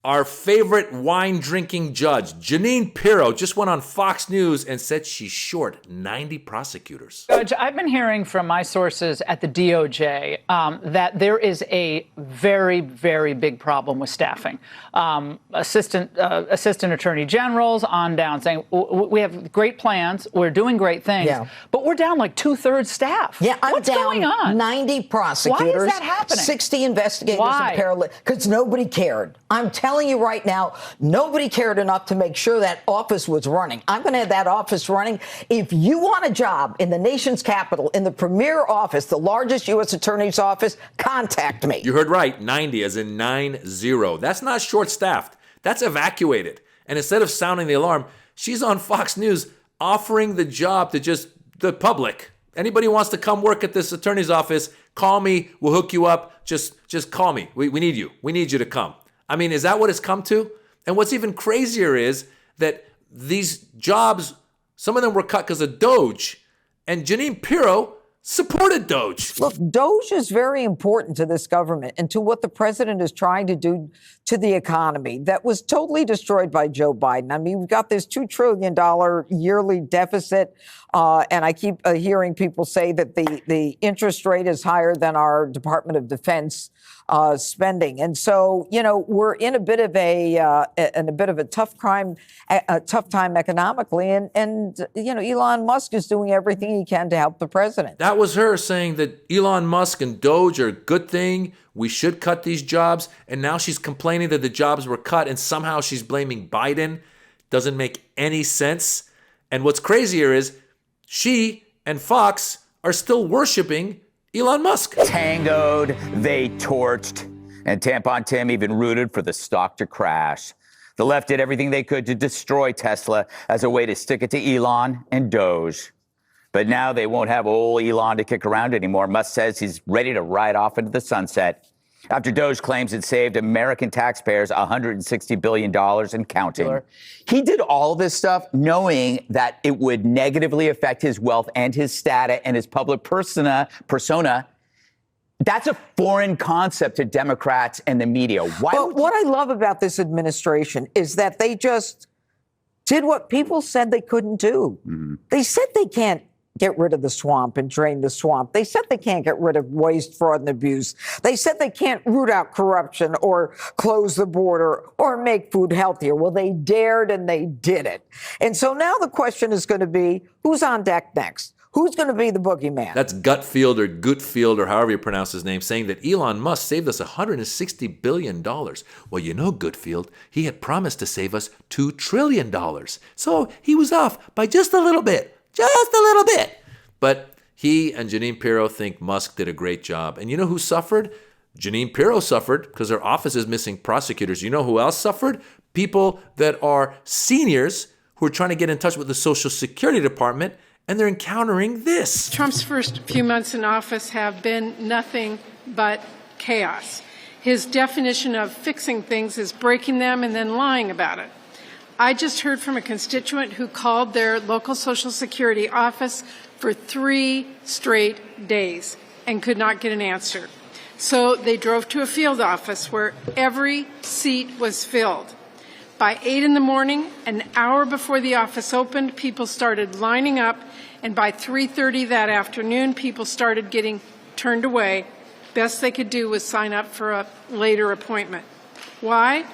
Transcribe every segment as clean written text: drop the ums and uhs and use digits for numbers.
Our favorite wine-drinking judge, Jeanine Pirro, just went on Fox News and said she's short 90 prosecutors. Judge, I've been hearing from my sources at the DOJ that there is a very, very big problem with staffing. Assistant attorney generals on down saying, we have great plans, we're doing great things, but we're down like 2/3 staff. Yeah, What's going on? 90 prosecutors. Why is that happening? 60 investigators Why? and paralegals. Because nobody cared. I'm telling you right now, nobody cared enough to make sure that office was running. I'm going to have that office running. If you want a job in the nation's capital, in the premier office, the largest U.S. attorney's office, contact me. You heard right, 90 as in 90. That's not short-staffed. That's evacuated. And instead of sounding the alarm, she's on Fox News offering the job to just the public. Anybody who wants to come work at this attorney's office, call me, we'll hook you up. Just call me. We need you. We need you to come. I mean, is that what it's come to? And what's even crazier is that these jobs, some of them were cut because of DOGE. And Jeanine Pirro supported DOGE. Look, DOGE is very important to this government and to what the president is trying to do to the economy that was totally destroyed by Joe Biden. I mean, we've got this $2 trillion yearly deficit, and I keep hearing people say that the interest rate is higher than our Department of Defense spending. And so, you know, we're in a bit of a tough time economically. And you know, Elon Musk is doing everything he can to help the president. That was her saying that Elon Musk and DOGE are a good thing. We should cut these jobs. And now she's complaining that the jobs were cut and somehow she's blaming Biden. Doesn't make any sense. And what's crazier is she and Fox are still worshiping Elon Musk. Tangoed, they torched, and Tampon Tim even rooted for the stock to crash. The left did everything they could to destroy Tesla as a way to stick it to Elon and DOGE. But now they won't have old Elon to kick around anymore. Musk says he's ready to ride off into the sunset after DOGE claims it saved American taxpayers $160 billion and counting. Sure. He did all of this stuff knowing that it would negatively affect his wealth and his status and his public persona. That's a foreign concept to Democrats and the media. What I love about this administration is that they just did what people said they couldn't do. Mm-hmm. They said they can't get rid of the swamp and drain the swamp. They said they can't get rid of waste, fraud, and abuse. They said they can't root out corruption or close the border or make food healthier. Well, they dared and they did it. And so now the question is going to be, who's on deck next? Who's going to be the boogeyman? That's Gutfield or however you pronounce his name, saying that Elon Musk saved us $160 billion. Well, you know, Gutfield, he had promised to save us $2 trillion. So he was off by just a little bit. Just a little bit. But he and Jeanine Pirro think Musk did a great job. And you know who suffered? Jeanine Pirro suffered because her office is missing prosecutors. You know who else suffered? People that are seniors who are trying to get in touch with the Social Security Department, and they're encountering this. Trump's first few months in office have been nothing but chaos. His definition of fixing things is breaking them and then lying about it. I just heard from a constituent who called their local Social Security office for 3 straight days and could not get an answer. So they drove to a field office where every seat was filled. By 8 in the morning, an hour before the office opened, people started lining up, and by 3:30 that afternoon, people started getting turned away. Best they could do was sign up for a later appointment. Why?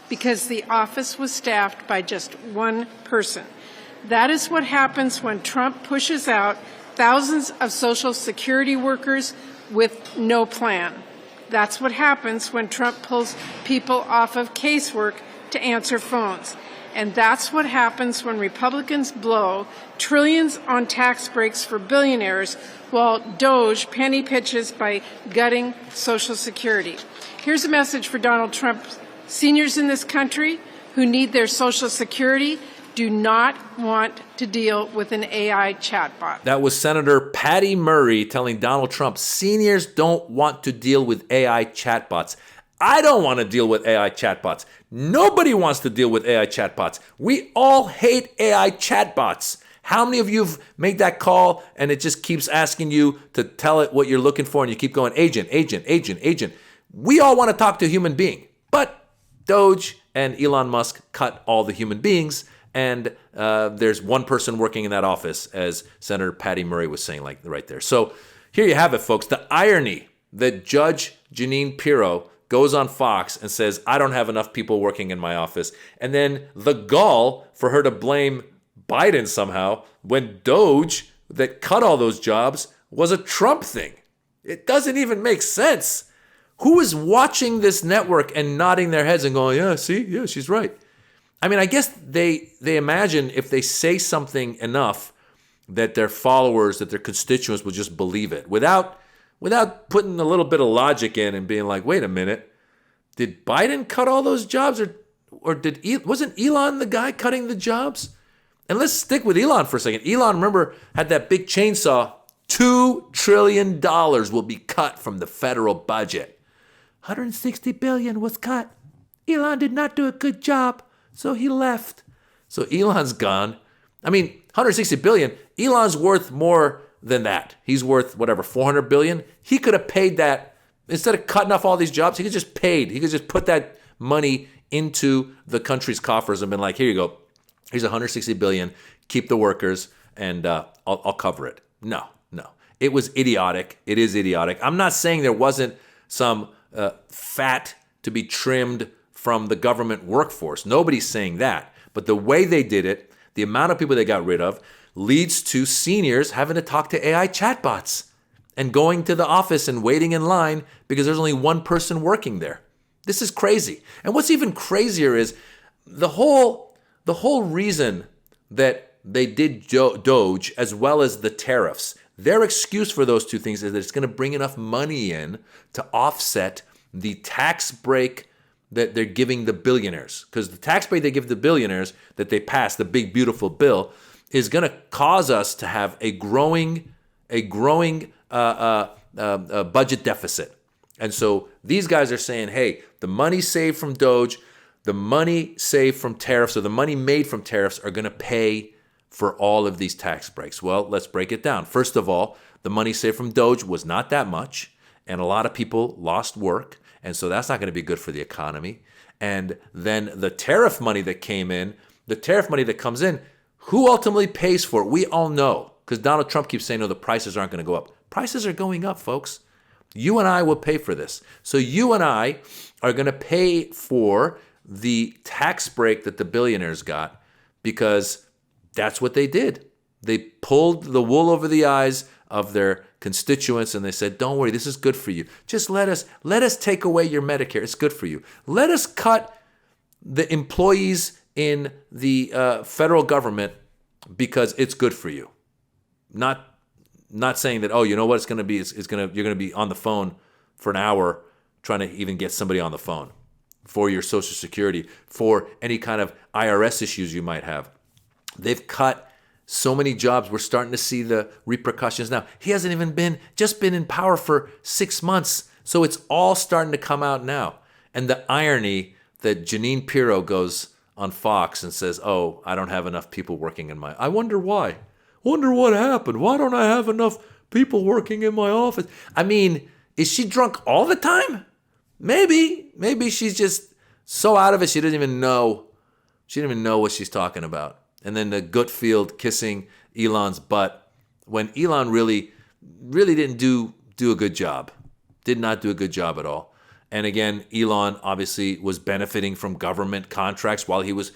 Because the office was staffed by just one person. That is what happens when Trump pushes out thousands of Social Security workers with no plan. That's what happens when Trump pulls people off of casework to answer phones. And that's what happens when Republicans blow trillions on tax breaks for billionaires while DOGE penny pitches by gutting Social Security. Here's a message for Donald Trump. Seniors in this country who need their Social Security do not want to deal with an AI chatbot. That was Senator Patty Murray telling Donald Trump seniors don't want to deal with AI chatbots. I don't want to deal with AI chatbots. Nobody wants to deal with AI chatbots. We all hate AI chatbots. How many of you have made that call and it just keeps asking you to tell it what you're looking for and you keep going, agent, agent, agent, agent. We all want to talk to a human being. But DOGE and Elon Musk cut all the human beings, and there's one person working in that office, as Senator Patty Murray was saying, like right there. So here you have it, folks. The irony that Judge Jeanine Pirro goes on Fox and says, I don't have enough people working in my office. And then the gall for her to blame Biden somehow when DOGE that cut all those jobs was a Trump thing. It doesn't even make sense. Who is watching this network and nodding their heads and going, yeah, see, yeah, she's right. I mean, I guess they imagine if they say something enough that their followers, that their constituents will just believe it without putting a little bit of logic in and being like, wait a minute, did Biden cut all those jobs or wasn't Elon the guy cutting the jobs? And let's stick with Elon for a second. Elon, remember, had that big chainsaw. $2 trillion will be cut from the federal budget. 160 billion was cut. Elon did not do a good job, so he left. So Elon's gone. I mean, 160 billion, Elon's worth more than that. He's worth whatever, 400 billion. He could have paid that. Instead of cutting off all these jobs, he could just put that money into the country's coffers and been like, here you go. Here's 160 billion. Keep the workers, and I'll cover it. No. It was idiotic. It is idiotic. I'm not saying there wasn't some fat to be trimmed from the government workforce. Nobody's saying that. But the way they did it, the amount of people they got rid of, leads to seniors having to talk to AI chatbots and going to the office and waiting in line because there's only one person working there. This is crazy. And what's even crazier is the whole reason that they did DOGE as well as the tariffs. Their excuse for those two things is that it's going to bring enough money in to offset the tax break that they're giving the billionaires. Because the tax break they give the billionaires that they passed, the big, beautiful bill, is going to cause us to have a growing budget deficit. And so these guys are saying, hey, the money saved from DOGE, the money saved from tariffs, or the money made from tariffs are going to pay for all of these tax breaks. Well, let's break it down. First of all, the money saved from DOGE was not that much, and a lot of people lost work, and so that's not going to be good for the economy. And then the tariff money that came in, the tariff money that comes in, who ultimately pays for it? We all know, because Donald Trump keeps saying, no, the prices aren't going to go up. Prices are going up, folks. You and I will pay for this. So you and I are going to pay for the tax break that the billionaires got because that's what they did. They pulled the wool over the eyes of their constituents and they said, don't worry, this is good for you. Just let us take away your Medicare. It's good for you. Let us cut the employees in the federal government because it's good for you. Not saying that, oh, you know what it's going to be? You're going to be on the phone for an hour trying to even get somebody on the phone for your Social Security, for any kind of IRS issues you might have. They've cut so many jobs. We're starting to see the repercussions now. He hasn't even been in power for 6 months. So it's all starting to come out now. And the irony that Jeanine Pirro goes on Fox and says, oh, I don't have enough people working in my... I wonder why. Wonder what happened. Why don't I have enough people working in my office? I mean, is she drunk all the time? Maybe she's just so out of it she doesn't even know. She didn't even know what she's talking about. And then the Gutfield kissing Elon's butt when Elon really didn't do a good job. Did not do a good job at all. And again, Elon obviously was benefiting from government contracts while he was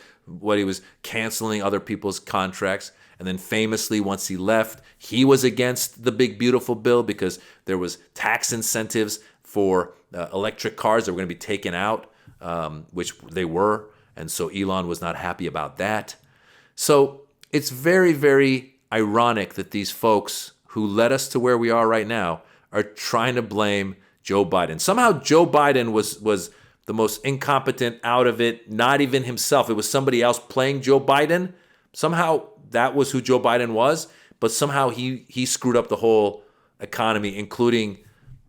canceling other people's contracts. And then famously, once he left, he was against the big, beautiful bill because there was tax incentives for electric cars that were going to be taken out, which they were. And so Elon was not happy about that. So it's very, very ironic that these folks who led us to where we are right now are trying to blame Joe Biden. Somehow Joe Biden was the most incompetent out of it, not even himself. It was somebody else playing Joe Biden. Somehow that was who Joe Biden was, but somehow he screwed up the whole economy, including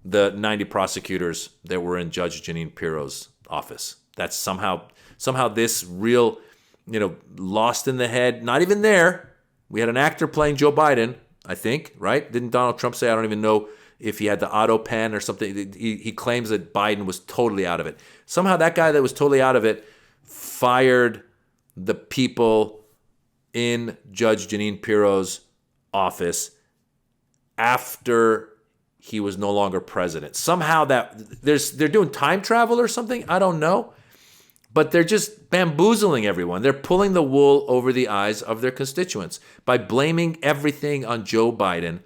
the 90 prosecutors that were in Judge Jeanine Pirro's office. That's somehow this real, lost in the head, not even there. We had an actor playing Joe Biden, I think, right? Didn't Donald Trump say, I don't even know if he had the auto pen or something? He claims that Biden was totally out of it. Somehow that guy that was totally out of it fired the people in Judge Jeanine Pirro's office after he was no longer president. Somehow they're doing time travel or something. I don't know. But they're just bamboozling everyone. They're pulling the wool over the eyes of their constituents by blaming everything on Joe Biden.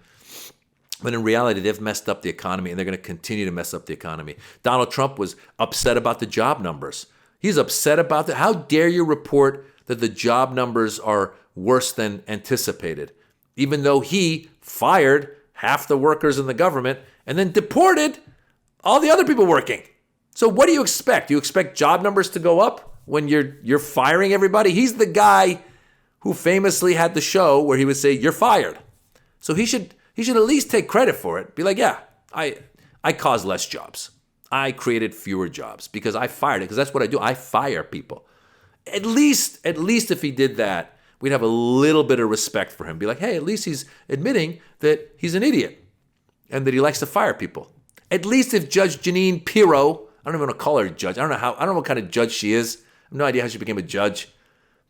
But in reality, they've messed up the economy, and they're going to continue to mess up the economy. Donald Trump was upset about the job numbers. He's upset about that. How dare you report that the job numbers are worse than anticipated, even though he fired half the workers in the government and then deported all the other people working. So what do you expect? Do you expect job numbers to go up when you're firing everybody? He's the guy who famously had the show where he would say, "You're fired." So he should at least take credit for it. Be like, "Yeah, I caused less jobs. I created fewer jobs because I fired it, because that's what I do. I fire people." At least if he did that, we'd have a little bit of respect for him. Be like, "Hey, at least he's admitting that he's an idiot and that he likes to fire people." At least if Judge Jeanine Pirro, I don't even want to call her a judge. I don't know what kind of judge she is. I have no idea how she became a judge.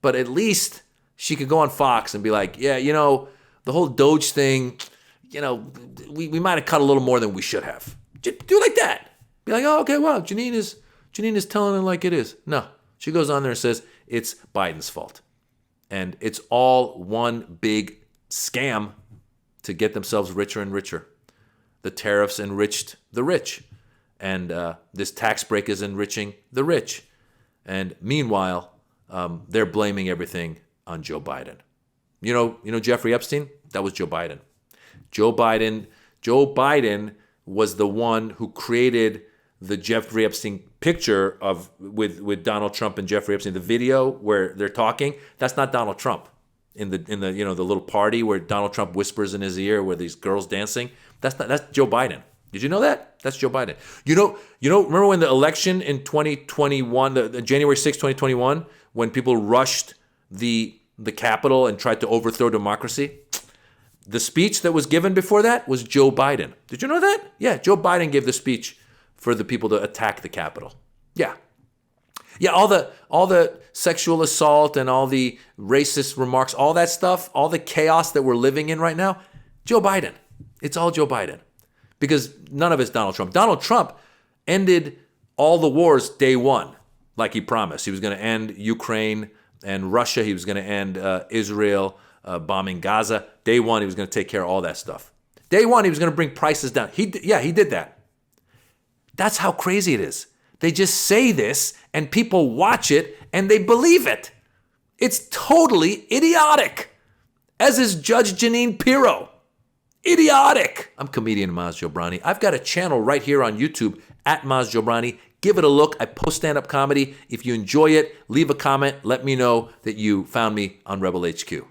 But at least she could go on Fox and be like, "Yeah, the whole DOGE thing, we might have cut a little more than we should have." Do it like that. Be like, "Oh, okay, wow, Jeanine is telling it like it is." No, she goes on there and says it's Biden's fault. And it's all one big scam to get themselves richer and richer. The tariffs enriched the rich. And this tax break is enriching the rich. And meanwhile, they're blaming everything on Joe Biden. You know Jeffrey Epstein? That was Joe Biden. Joe Biden was the one who created the Jeffrey Epstein picture with Donald Trump and Jeffrey Epstein. The video where they're talking, that's not Donald Trump. In the the little party where Donald Trump whispers in his ear where these girls dancing, that's Joe Biden. Did you know that? That's Joe Biden. Remember when the election in 2021, the January 6, 2021, when people rushed the Capitol and tried to overthrow democracy? The speech that was given before that was Joe Biden. Did you know that? Yeah, Joe Biden gave the speech for the people to attack the Capitol. Yeah. Yeah, all the sexual assault and all the racist remarks, all that stuff, all the chaos that we're living in right now, Joe Biden. It's all Joe Biden. Because none of it's Donald Trump. Donald Trump ended all the wars day one, like he promised. He was going to end Ukraine and Russia. He was going to end Israel bombing Gaza. Day one, he was going to take care of all that stuff. Day one, he was going to bring prices down. He did that. That's how crazy it is. They just say this, and people watch it, and they believe it. It's totally idiotic, as is Judge Jeanine Pirro. Idiotic. I'm comedian Maz Jobrani. I've got a channel right here on YouTube at Maz Jobrani. Give it a look. I post stand-up comedy. If you enjoy it, leave a comment. Let me know that you found me on Rebel HQ.